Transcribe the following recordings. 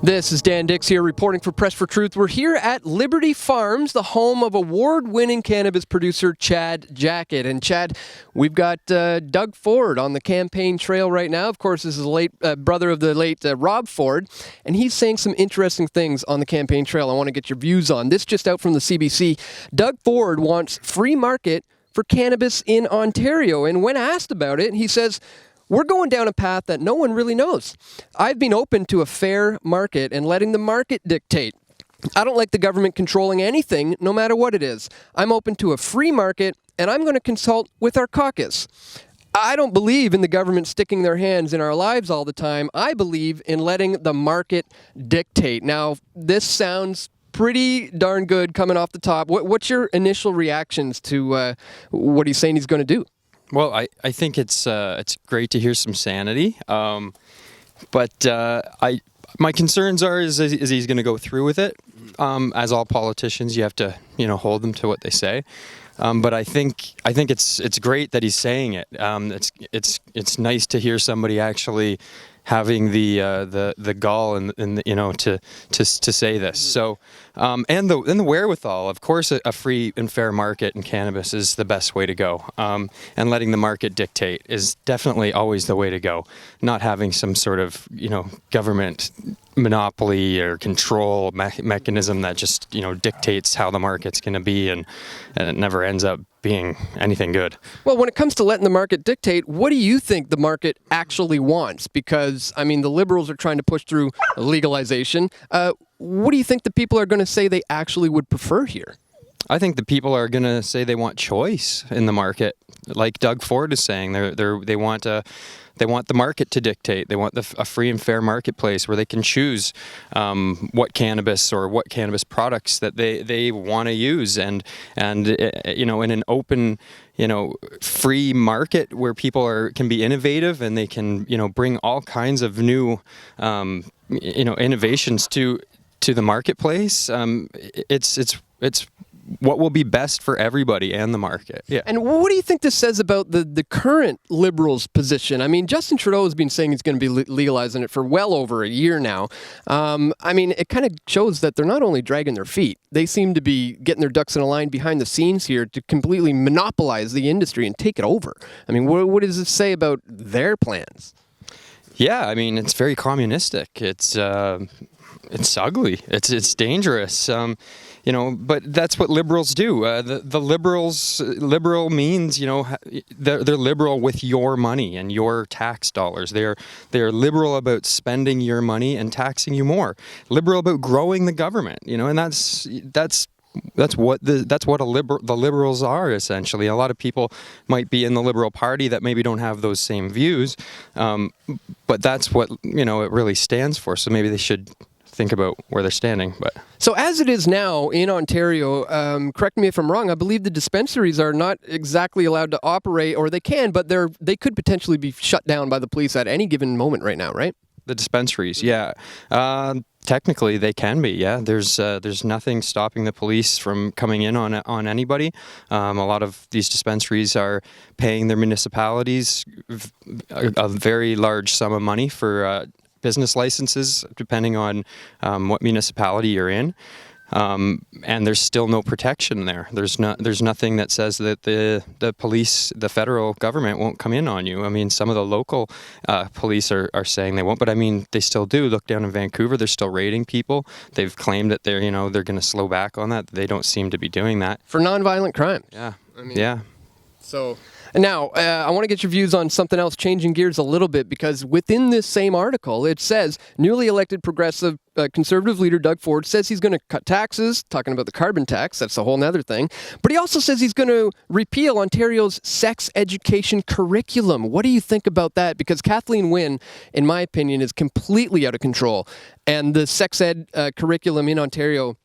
This is Dan Dix here reporting for Press for Truth. We're here at Liberty Farms, the home of award-winning cannabis producer Chad Jackett. And Chad, we've got Doug Ford on the campaign trail right now. Of course, this is the late brother of the late Rob Ford, and he's saying some interesting things on the campaign trail I want to get your views on. This just out from the CBC. Doug Ford wants free market for cannabis in Ontario. And when asked about it, he says, "We're going down a path that no one really knows. I've been open to a fair market and letting the market dictate. I don't like the government controlling anything, no matter what it is. I'm open to a free market, and I'm going to consult with our caucus. I don't believe in the government sticking their hands in our lives all the time. I believe in letting the market dictate." Now, this sounds pretty darn good coming off the top. What's your initial reactions to what he's saying he's going to do? Well, I think it's great to hear some sanity, but my concerns are is he's going to go through with it. As all politicians, you have to hold them to what they say. But I think it's great that he's saying it. It's nice to hear somebody actually having the gall and to say this. So and the wherewithal. Of course, a free and fair market in cannabis is the best way to go. And letting the market dictate is definitely always the way to go. Not having some sort of government monopoly or control mechanism that just dictates how the market's going to be, and it never ends up being anything good. Well, when it comes to letting the market dictate, what do you think the market actually wants? Because, I mean, the Liberals are trying to push through legalization. What do you think the people are going to say they actually would prefer here? I think the people are going to say they want choice in the market, like Doug Ford is saying. They want the market to dictate. They want a free and fair marketplace where they can choose what cannabis or what cannabis products that they want to use, and in an open free market where people can be innovative and they can bring all kinds of new innovations to the marketplace. It's what will be best for everybody and the market. Yeah. And what do you think this says about the current Liberals' position? I mean, Justin Trudeau has been saying he's going to be legalizing it for well over a year now. I mean, it kind of shows that they're not only dragging their feet, they seem to be getting their ducks in a line behind the scenes here to completely monopolize the industry and take it over. I mean, what does it say about their plans? Yeah, I mean, it's very communistic. It's ugly. It's dangerous. But that's what liberals do. The liberal means, they're liberal with your money and your tax dollars. They're liberal about spending your money and taxing you more. Liberal about growing the government, and that's what the liberals are essentially. A lot of people might be in the Liberal Party that maybe don't have those same views, but that's what it really stands for. So maybe they should think about where they're standing. But so as it is now in Ontario, correct me if I'm wrong, I believe the dispensaries are not exactly allowed to operate, or they can, but they could potentially be shut down by the police at any given moment right now, right? The dispensaries, yeah. Technically, they can be, yeah. There's nothing stopping the police from coming in on anybody. A lot of these dispensaries are paying their municipalities a very large sum of money for business licenses, depending on what municipality you're in, and there's still no protection there. There's nothing that says that the police, the federal government, won't come in on you. I mean, some of the local police are saying they won't, but I mean, they still do. Look down in Vancouver, they're still raiding people. They've claimed that they're going to slow back on that. They don't seem to be doing that for nonviolent crime. Yeah, I mean, yeah. So now, I want to get your views on something else, changing gears a little bit, because within this same article, it says newly elected progressive conservative leader Doug Ford says he's going to cut taxes, talking about the carbon tax. That's a whole nother thing. But he also says he's going to repeal Ontario's sex education curriculum. What do you think about that? Because Kathleen Wynne, in my opinion, is completely out of control. And the sex ed curriculum in Ontario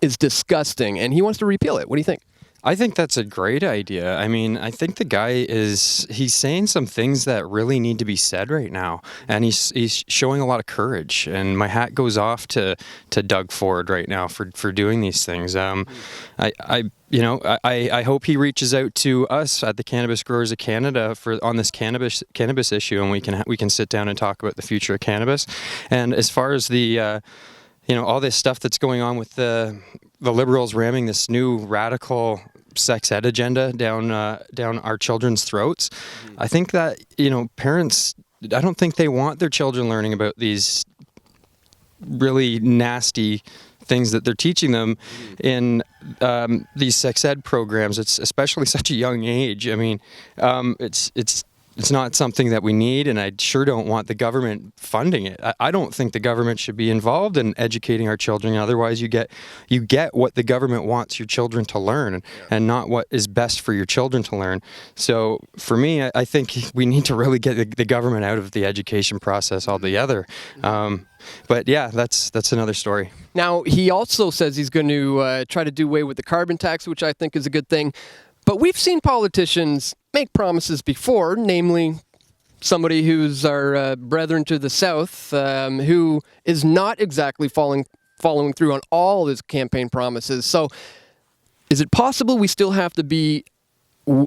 is disgusting, and he wants to repeal it. What do you think? I think that's a great idea. I mean, I think the guy he's saying some things that really need to be said right now. And he's showing a lot of courage. And my hat goes off to Doug Ford right now for doing these things. I hope he reaches out to us at the Cannabis Growers of Canada on this cannabis issue, and we can sit down and talk about the future of cannabis. And as far as the all this stuff that's going on with the Liberals ramming this new radical sex ed agenda down our children's throats, I think that parents, I don't think they want their children learning about these really nasty things that they're teaching them in these sex ed programs. It's especially such a young age. I mean, it's not something that we need, and I sure don't want the government funding it. I don't think the government should be involved in educating our children. Otherwise, you get what the government wants your children to learn, and not what is best for your children to learn. So for me, I think we need to really get the government out of the education process altogether. But yeah, that's another story. Now, he also says he's going to try to do away with the carbon tax, which I think is a good thing. But we've seen politicians make promises before, namely somebody who's our brethren to the south, who is not exactly following through on all his campaign promises. So is it possible we still have to be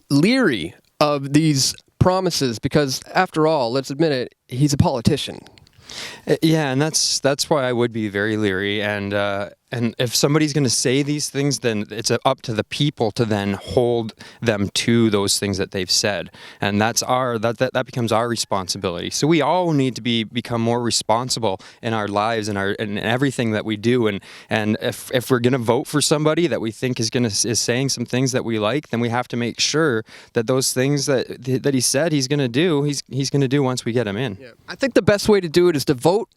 leery of these promises? Because after all, let's admit it, he's a politician. Yeah, and that's why I would be very leery. And if somebody's going to say these things, then it's up to the people to then hold them to those things that they've said, and that becomes our responsibility. So we all need to become more responsible in our lives and in everything that we do. And if we're going to vote for somebody that we think is saying some things that we like, then we have to make sure that those things that he said he's going to do, he's going to do once we get him in. Yeah. I think the best way to do it is to vote.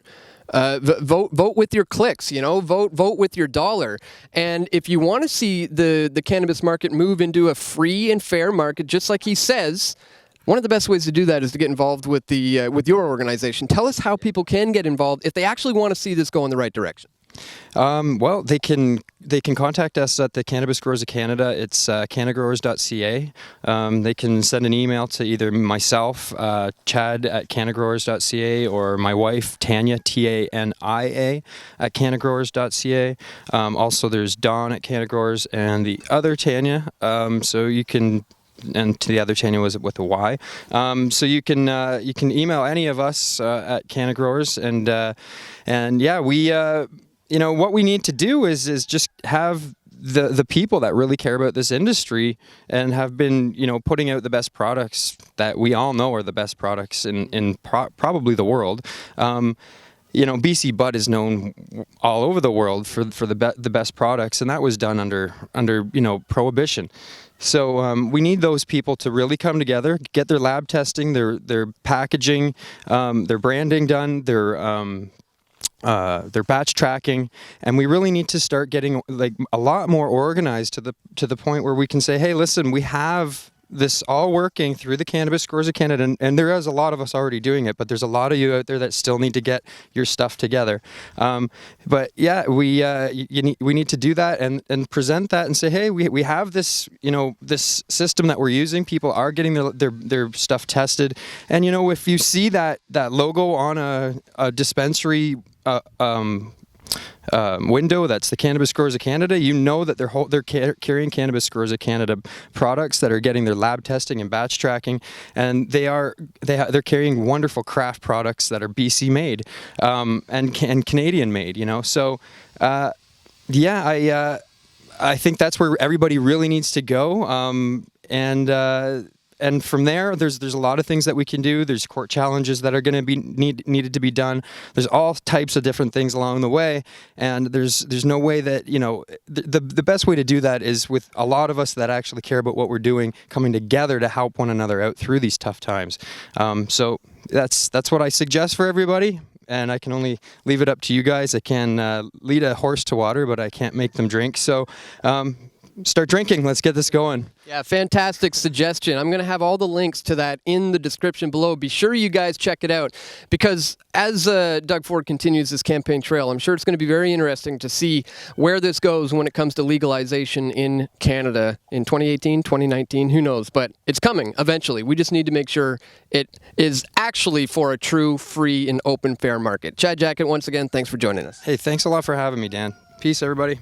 Vote with your clicks, vote with your dollar. And if you want to see the cannabis market move into a free and fair market, just like he says, one of the best ways to do that is to get involved with with your organization. Tell us how people can get involved if they actually want to see this go in the right direction. Well, they can contact us at the Cannabis Growers of Canada. It's cannagrowers.ca. They can send an email to either myself, Chad at cannagrowers.ca, or my wife, Tanya, Tania, at cannagrowers.ca. Also, there's Dawn at Cannagrowers and the other Tanya. So you can. And to the other Tanya was with a Y. So you can email any of us at Cannagrowers, and yeah, we what we need to do is just have the people that really care about this industry and have been putting out the best products that we all know are the best products in probably the world. BC Bud is known all over the world for the best products, and that was done under prohibition. So we need those people to really come together, get their lab testing, their packaging, their branding done, their batch tracking, and we really need to start getting a lot more organized to the point where we can say, hey, listen, we have this all working through the Cannabis Growers of Canada, and there is a lot of us already doing it, but there's a lot of you out there that still need to get your stuff together. But yeah, we need to do that and present that and say, hey, we have this this system that we're using. People are getting their stuff tested, and if you see that logo on a dispensary window that's the Cannabis Growers of Canada, that they're carrying Cannabis Growers of Canada products that are getting their lab testing and batch tracking, and they're carrying wonderful craft products that are BC made and Canadian made. So yeah, I think that's where everybody really needs to go. And from there, there's a lot of things that we can do. There's court challenges that are going to be needed to be done. There's all types of different things along the way, and there's no way that the best way to do that is with a lot of us that actually care about what we're doing coming together to help one another out through these tough times. So that's what I suggest for everybody. And I can only leave it up to you guys. I can lead a horse to water, but I can't make them drink. So start drinking. Let's get this going. Yeah, fantastic suggestion. I'm going to have all the links to that in the description below. Be sure you guys check it out, because as Doug Ford continues this campaign trail, I'm sure it's going to be very interesting to see where this goes when it comes to legalization in Canada in 2018, 2019, who knows, but it's coming eventually. We just need to make sure it is actually for a true, free, and open, fair market. Chad Jackett, once again, thanks for joining us. Hey, thanks a lot for having me, Dan. Peace, everybody.